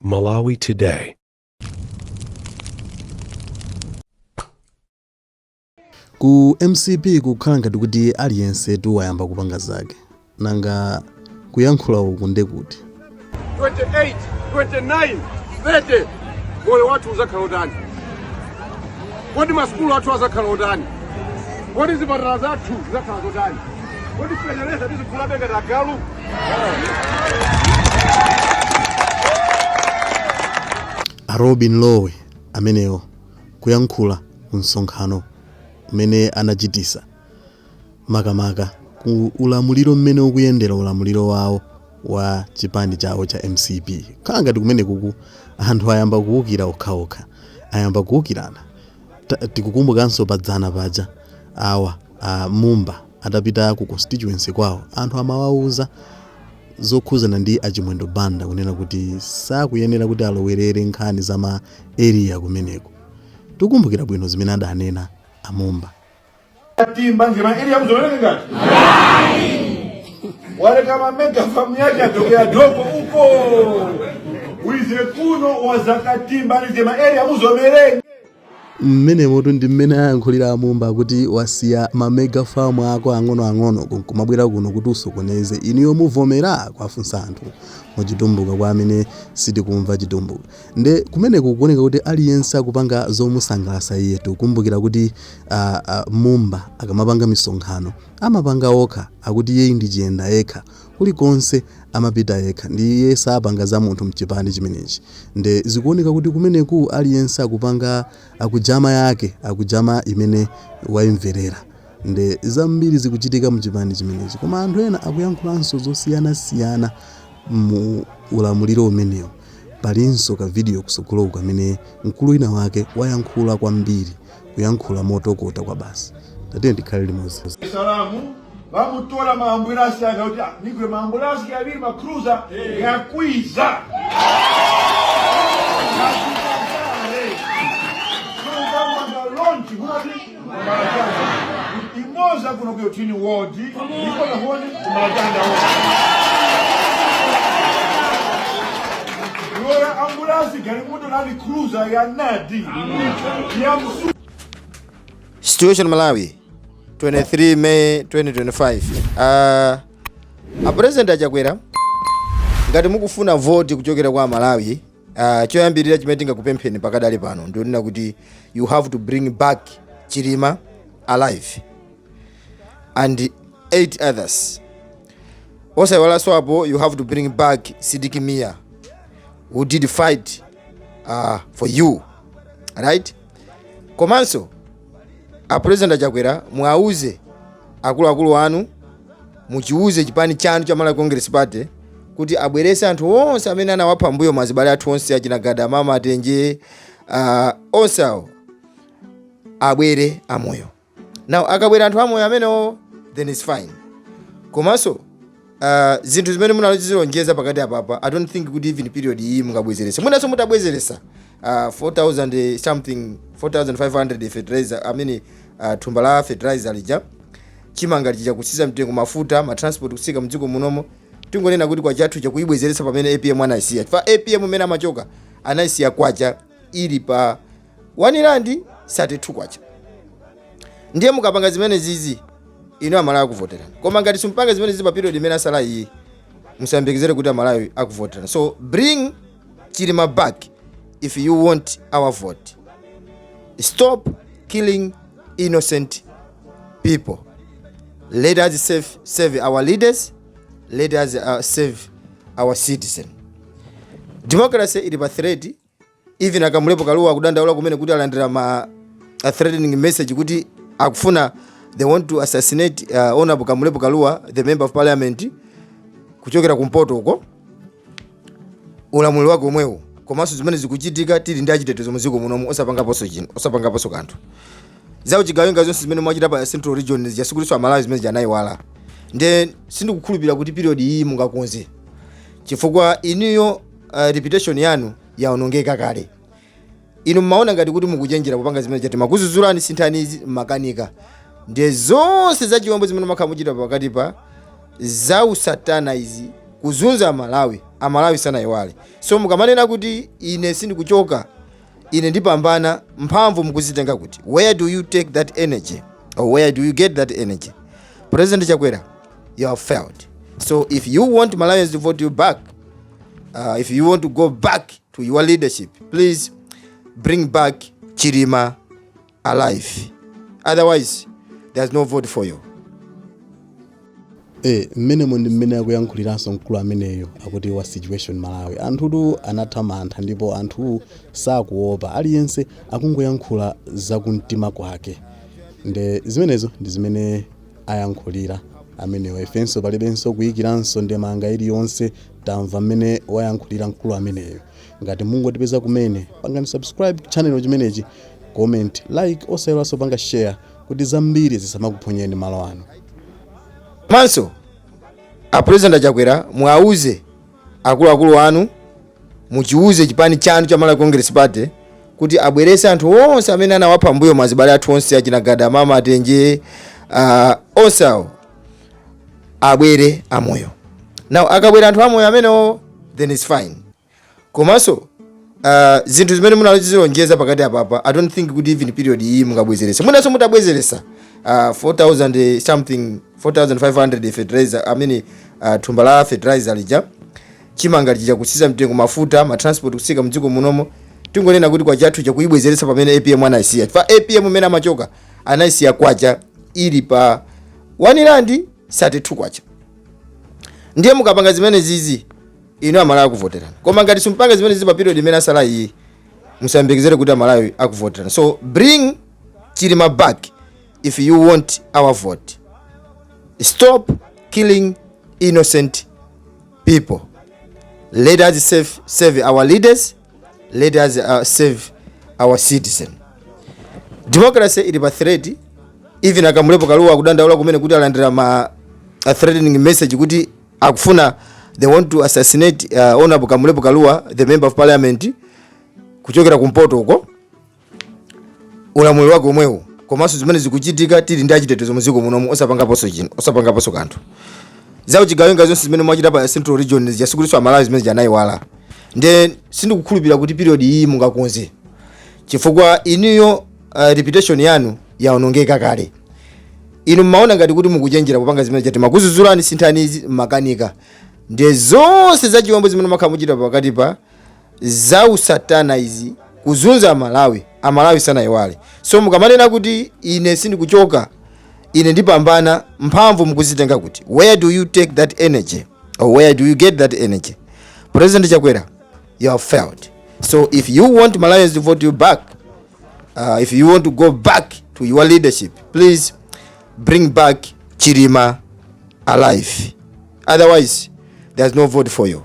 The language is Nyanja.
Malawi Today. Ku MCP kukhala ngati kuti aliyense wayamba kupanga zake nanga kuyankhula uku ndekuti 28, 29, 30 moyo wathu uzakhala utani? Kodi masukulu athu azakhala utani? Kodi zipatala zathu zizakhala utani? Kodi fenereza tizikula ngati agalu? Robin Lowe amenewo kuyankhula ku msonkhano umene anachitisa makamaka ku ulamuliro mmene ukuyendera ulamuliro wawo wa chipani chawo cha MCP. Khala ngati kumene kuku anthu ayamba kuwukira okhaokha, ayamba kuwukirana. Tikukumbukanso padzana paja awa Mumba atapita ku constituency kwawo, anthu amawauza zokhuzana ndi achimwendo banda kunena kuti sakuyenera kuti alowerere nkhani za ma area kumeneko. Tikumbukira bwino zimene adanena Mumba. Timba ngema area mzolele ngati? Wale kama mega famu yake atokea dogo huko. Uize kuno wazakatimba ngema area mzolele. Mmene moto ndi mmene ayankhulira Mumba kuti wasiya ma mega farm ako ang'ono kumabwera kuno kuti usokoneze iniyo muvomera kwafunsa anthu muchitumbuka kwa amene sitikumva chitumbuka. Nde kumene kukuoneka kuti aliyense akupanga zomusangalatsa iye. Tikukumbukira kuti Mumba akamapanga misonkhano amapanga okha akuti iye ndi chiyenda yekha kulikonse amapita yekha ndiye sapanga za munthu mchipani chimenechi. Nde zikuoneka kuti kumeneku aliyense akupanga akujama yake akujama imene waimverera. Nde zambiri zikuchitika mchipani chimenechi koma anthu ena akuyankhulanso zosiyanasiyana mu ulamuliro umenewo. Palinso ka video kusogolo kamene mkulu wina wake wayankhula kwambiri kuyankhula motokota kwa basi. Tatiye ndikhale limodzi. Salamu vamutora maambulasi akauti nigwe maambulasi yaviri makruza yakwiza. Imoza kuno kuyotini wodi niko na honi kumalaganda Yora ambulasi gari mundo nani cruiser ya nadi ya msu. Situation Malawi 23 May 2025. A president achakwera ngati mukufuna vote kuchokera kwa Malawi, choyambirira chimene tingakupempheni pakadali pano ndionena kuti you have to bring back Chilima alive and 8 others. Osaiwala swapo you have to bring back Sidiki Mia who did fight for you, right? Komanso a president achakwera mwauze akuluakulu anu muchiuze chipani chanu cha Malawi Congress Party kuti abwerese anthu onse amene anawapha mbuyo mazibale athu onse achinagada mama atenje onse awo abwere amoyo. Now akabwera anthu amoyo amenewo then it's fine. Komanso zinthu zimene munalozilonjeza pakati apapa I don't think kuti even period iyi mungabwezeresa. Munaso mutabwezeresa 4,000 something 4,500 fertilizer amene thumba la fertilizer lija chimanga lija kusiza mtengo mafuta ma transport kusika mdziko munomo. Tingonena kuti kwa chathu cha kuibwezeresa pamene APM anayisiya. Fa APM umene amachoka anayisiya kwacha ili pa 1 rand 32 kwacha. Ndiye mukapanga zimene zizi ino Amalawi akuvotera. Koma ngati simpanga zimene zizi pa period imene asala iyi musambikizere kuti Amalawi akuvotera. So bring Chilima back if you want our vote. Stop killing innocent people. Let us save our leaders. Let us save our citizens. Democracy ili pa threat. Even akamulepo Kaluwa kudandaula kumene kuti alandira ma threatening message kuti akufuna they want to assassinate Honorable Kamulepo Kaluwa, the member of parliament, kuchokera kumpoto huko. Ulamuliro wake omwewo. Komanso zimene zikuchitika tili ndi achitetezo muziko munomu osapangaponso chino, osapangaponso kanthu. Zawo chigawenga zonse zimene mwachita pa Central Region ziyasikuliswa Malawi zimene janayiwala. Nde sindikukhulupirira kuti period iyi mungakonze. Chifukwa iniyo reputation yanu yaonongeka kale. Inu mmaona ngati kuti mukuchenjera kupanga zimene chati makuzuzulani sinthanizi makanika. Nde zonse za chiwombo zimene makhamuchita pakati pa za usatana izi kuzunza Malawi Malawi sanayiwale. So mukamanena kuti ine sindikuchoka, ine ndipambana, mphamvu mukuzitenga kuti. Where do you take that energy? Or where do you get that energy? President Chakwera, you have failed. So if you want Malawians to vote you back, if you want to go back to your leadership, please bring back Chilima alive. Otherwise, there's no vote for you. Mmene mundi mmene akuyankhuliranso mkulu ameneyo akuti wa situation Malawi. Anthutu anathamanga ndipo anthu sakuopa, aliyense akungoyankhula zakumtima kwake. Nde zimenezo ndi zimene ayankhulira amenewa. Ifenso palibenso kuyikiranso ndemanga iliyonse, tamva mmene wayankhulira mkulu ameneyo. Ngati mungotipeza kumene, pangani subscribe channel chimenechi, comment, like, osayiwala panga share kuti zambiri zisamakuphonyeni malo ano. Manso, a President Chakwera, muauze akuluakulu anu, muchiuze chipani chanu cha Malawi Congress Party kuti abwerese anthu onse amene anawapha mbuyo mazibale athu onse achina Gada Mama Atenje, onse awo abwere amoyo. Now akabwera anthu amoyo amenewo, then it's fine. Komanso zinthu zimene munazilonjeza pakati apapa, I don't think kuti even period iyi mungabwezeresa. Munaso mutabwezeresa 4,000 something, 4,500 fertilizer, thumba la fertilizer lija chimanga lija kusiza mtengo mafuta ma transport kusika mdziko munomo. Tingonena kuti kwa chathu chakuibwezeresa pamene APM anayisiya. Fa APM mena machoka anayisiya kwacha ili pa 1 rand 32 kwacha. Ndiye mukapanga zimene zizi ino Amalawi akuvoterana. Koma ngati simpanga zimene zizi pa period imene asala iyi, musambikizere kuti Amalawi akuvoterana. So bring Chilima back if you want our vote. Stop killing innocent people. Let us save our leaders. Let us save our citizen. Democracy is a threat. Even akamulepo Kaluwa kudandaula kumene kuti alandira ma threatening message kuti akufuna, they want to assassinate Honorable Kamulepo Kaluwa, the member of parliament, kuchokera kumpoto uko. Ulamuliro wake omwewo. Komanso zimene zikuchitika tili ndi achitetezo muziko munomo osapangaponso kanthu. Zawo chigawenga zonse zimene mwachita pa Central Region ziyasikuliswa Malawi zimene janayiwala. Nde sindikukhulupirira kuti period iyi mungakonze. Chifukwa iniyo reputation yanu yaonongeka kale. Inu mmaona ngati kuti mukuchenjera kupanga zimene chati makuzuzulani sinthanizi makanika. Nde zonse za chiwombo zimene makhamuchita pakati pa za usatana izi kuzunza Amalawi sanayiwale. So mukamanena kuti ine sindikuchoka, ine ndipambana, mphamvu mukuzitenga kuti. Where do you take that energy? Or where do you get that energy? President Chakwera, you have failed. So if you want Malawians to vote you back, if you want to go back to your leadership, please bring back Chilima alive. Otherwise, there's no vote for you.